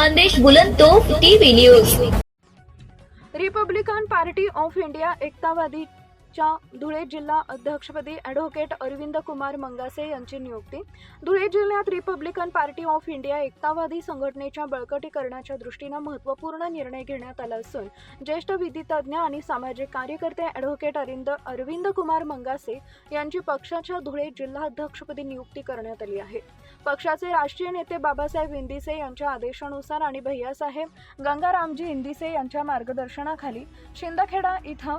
संदेश बुलंदतोफ TV news. Republican Party of India एकतावादीच्या धुळे जिल्हा अध्यक्षपदी ॲडव्होकेट अरविंद कुमार मंगासे यांची नियुक्ती। धुळे जिल्ह्यात रिपब्लिकन पार्टी ऑफ इंडिया एकतावादी संघटनेच्या बळकटीकरणाच्या दृष्टीने महत्त्वपूर्ण निर्णय घेण्यात आला असून ज्येष्ठ विधितज्ञ आणि सामाजिक कार्यकर्ते ॲडव्होकेट अरविंद कुमार मंगासे यांची पक्षाच्या धुळे जिल्हा अध्यक्षपदी नियुक्ती करण्यात आली आहे। पक्षाचे राष्ट्रीय नेते बाबासाहेब इंदिसे यांच्या आदेशानुसार आणि भैयासाहेब गंगारामजी इंदिसे यांच्या मार्गदर्शनाखाली शिंदखेडा इथं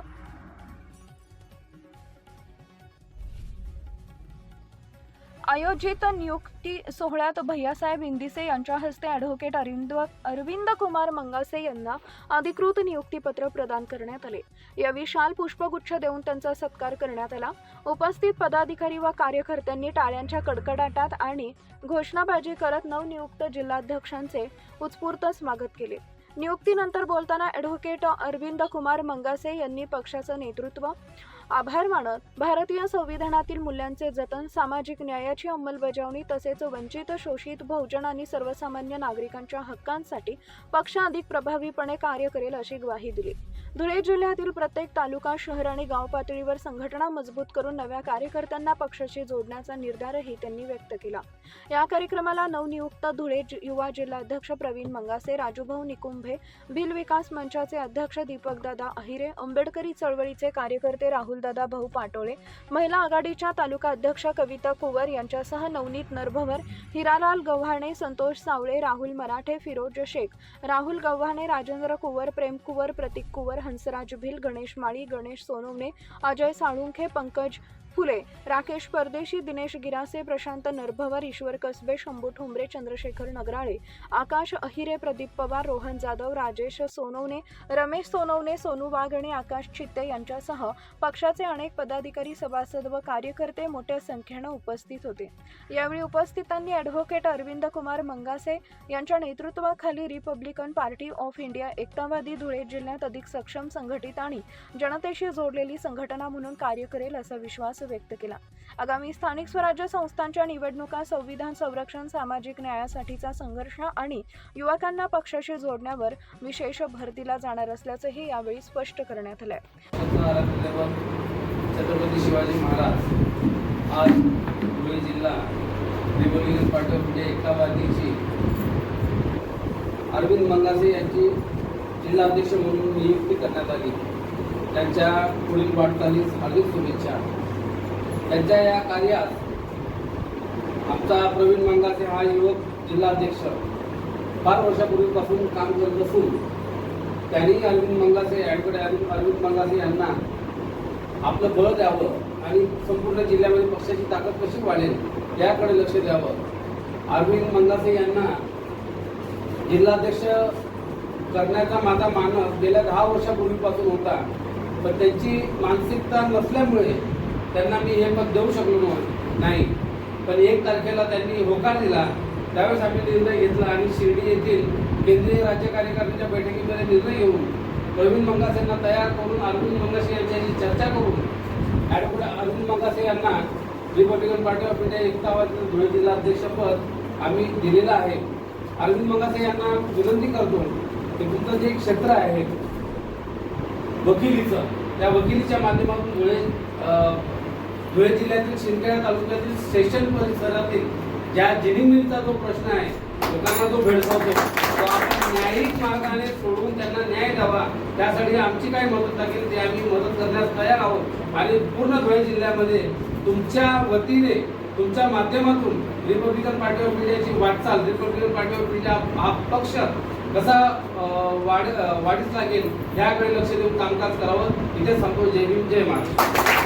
आयोजित नियुक्ती सोहळ्यात भैयासाहेब इंदिसे यांच्या हस्ते ॲडव्होकेट अरविंद कुमार मंगासे यांना अधिकृत नियुक्तीपत्र प्रदान करण्यात आले। यावेळी शाल पुष्पगुच्छ देऊन त्यांचा सत्कार करण्यात आला। उपस्थित पदाधिकारी व कार्यकर्त्यांनी टाळ्यांच्या कडकडाटात आणि घोषणाबाजी करत नवनियुक्त जिल्हाध्यक्षांचे उत्स्फूर्त स्वागत केले। नियुक्तीनंतर बोलताना ॲडव्होकेट अरविंद कुमार मंगासे यांनी पक्षाचं नेतृत्व आभार मानत भारतीय संविधानातील मूल्यांचे जतन, सामाजिक न्यायाची अंमलबजावणी तसेच वंचित, शोषित, बहुजन आणि सर्वसामान्य नागरिकांच्या हक्कांसाठी पक्ष अधिक प्रभावीपणे कार्य करेल अशी ग्वाही दिली। धुळे जिल्ह्यातील प्रत्येक तालुका, शहर आणि गाव पातळीवर संघटना मजबूत करून नव्या कार्यकर्त्यांना पक्षाशी जोडण्याचा निर्धारही त्यांनी व्यक्त केला। या कार्यक्रमाला नवनियुक्त धुळे युवा जिल्हाध्यक्ष प्रवीण मंगासे, राजूभाऊ निकुंभे, भिल विकास मंचाचे अध्यक्ष दीपकदादा अहिरे, आंबेडकरी चळवळीचे कार्यकर्ते राहुलदादा भाऊ पाटोळे, महिला आघाडीच्या तालुका अध्यक्ष कविता कुवर यांच्यासह नवनीत नरभवर, हिरालाल गव्हाणे, संतोष सावळे, राहुल मराठे, फिरोज शेख, राहुल गव्हाणे, राजेंद्र कुवर, प्रेम कुवर, प्रतीक कुवर, हंसराज भिल, गणेश माळी, गणेश सोनवणे, अजय साळुंखे, पंकज फुले, राकेश परदेशी, दिनेश गिरासे, प्रशांत नरभवर, ईश्वर कसबे, शंभू ठोंबरे, चंद्रशेखर नगराळे, आकाश अहिरे, प्रदीप पवार, रोहन जाधव, राजेश सोनवणे, रमेश सोनवणे, सोनू वाघ आणि आकाश चित्ते यांच्यासह पक्षाचे अनेक पदाधिकारी, सभासद व कार्यकर्ते मोठ्या संख्येने उपस्थित होते। यावेळी उपस्थितांनी ॲडव्होकेट अरविंद कुमार मंगासे यांच्या नेतृत्वाखाली रिपब्लिकन पार्टी ऑफ इंडिया एकतावादी धुळे जिल्ह्यात अधिक सक्षम, संघटित आणि जनतेशी जोडलेली संघटना म्हणून कार्य करेल असा विश्वास व्यक्त केला। आगामी स्थानिक स्वराज्य संस्थांच्या निवडणुका, संविधान संरक्षण, सामाजिक न्यायासाठीचा संघर्ष आणि युवकांना पक्षाशी जोडण्यावर विशेष भर दिला जाणार असल्याचंही यावेळी स्पष्ट करण्यात आलं। छत्रपती शिवाजी महाराज आज धुळे जिल्हा रिपब्लिकन पार्टी ऑफ इंडिया एकतावादीची अरविंद मंगासे यांची जिल्हाध्यक्ष म्हणून नियुक्ती करण्यात आली। त्यांच्या पुढील वाटचालीस हार्दिक शुभेच्छा। त्यांच्या या कार्यात आमचा प्रवीण मंगासे हा युवक जिल्हाध्यक्ष फार वर्षापूर्वीपासून काम करत असून त्यांनी ॲडव्होकेट अरविंद मंगासे यांना आपलं बळ द्यावं आणि संपूर्ण जिल्ह्यामध्ये पक्षाची ताकद कशी वाढेल याकडे लक्ष द्यावं। अरविंद मंगासे यांना जिल्हाध्यक्ष करण्याचा माझा मानस गेल्या 10 वर्षापूर्वीपासून होता, पण त्यांची मानसिकता नसल्यामुळे त्यांना मी हे पद देऊ शकलो नाही। पण 1 तारखेला त्यांनी होकार दिला, त्यावेळेस आम्ही निर्णय घेतला आणि शिर्डी येथील केंद्रीय राज्य कार्यकारिणीच्या बैठकीमध्ये निर्णय घेऊन प्रवीण मंगासेंना तयार करून अरविंद मंगासे यांच्याशी चर्चा करून ॲडव्होकेट अरविंद मंगासे यांना रिपब्लिकन पार्टी ऑफ इंडिया एकतावादी धुळे जिल्हाध्यक्षपद आम्ही दिलेलं आहे। अरविंद मंगासे यांना विनंती करतो की तुमचं जे क्षेत्र आहे वकिलीचं, त्या वकिलीच्या माध्यमातून धुळे जिल्ह्यातील शिंदखेडा तालुक्यातील सेशन परिसरातील ज्या जिनिंग मिलचा जो प्रश्न आहे, लोकांना जो भेडसावतो, तो आपण न्यायिक मार्गाने सोडवून त्यांना न्याय द्यावा, त्यासाठी आमची काय मदत लागेल ते आम्ही मदत करण्यास तयार आहोत। आणि पूर्ण धुळे जिल्ह्यामध्ये तुमच्या वतीने, तुमच्या माध्यमातून रिपब्लिकन पार्टी ऑफ इंडियाची वाटचाल, रिपब्लिकन पार्टी ऑफ इंडिया हा पक्ष कसा वाढीस लागेल याकडे लक्ष देऊन कामकाज करावं। इथे संतोष, जय भीम, जय महाराष्ट्र।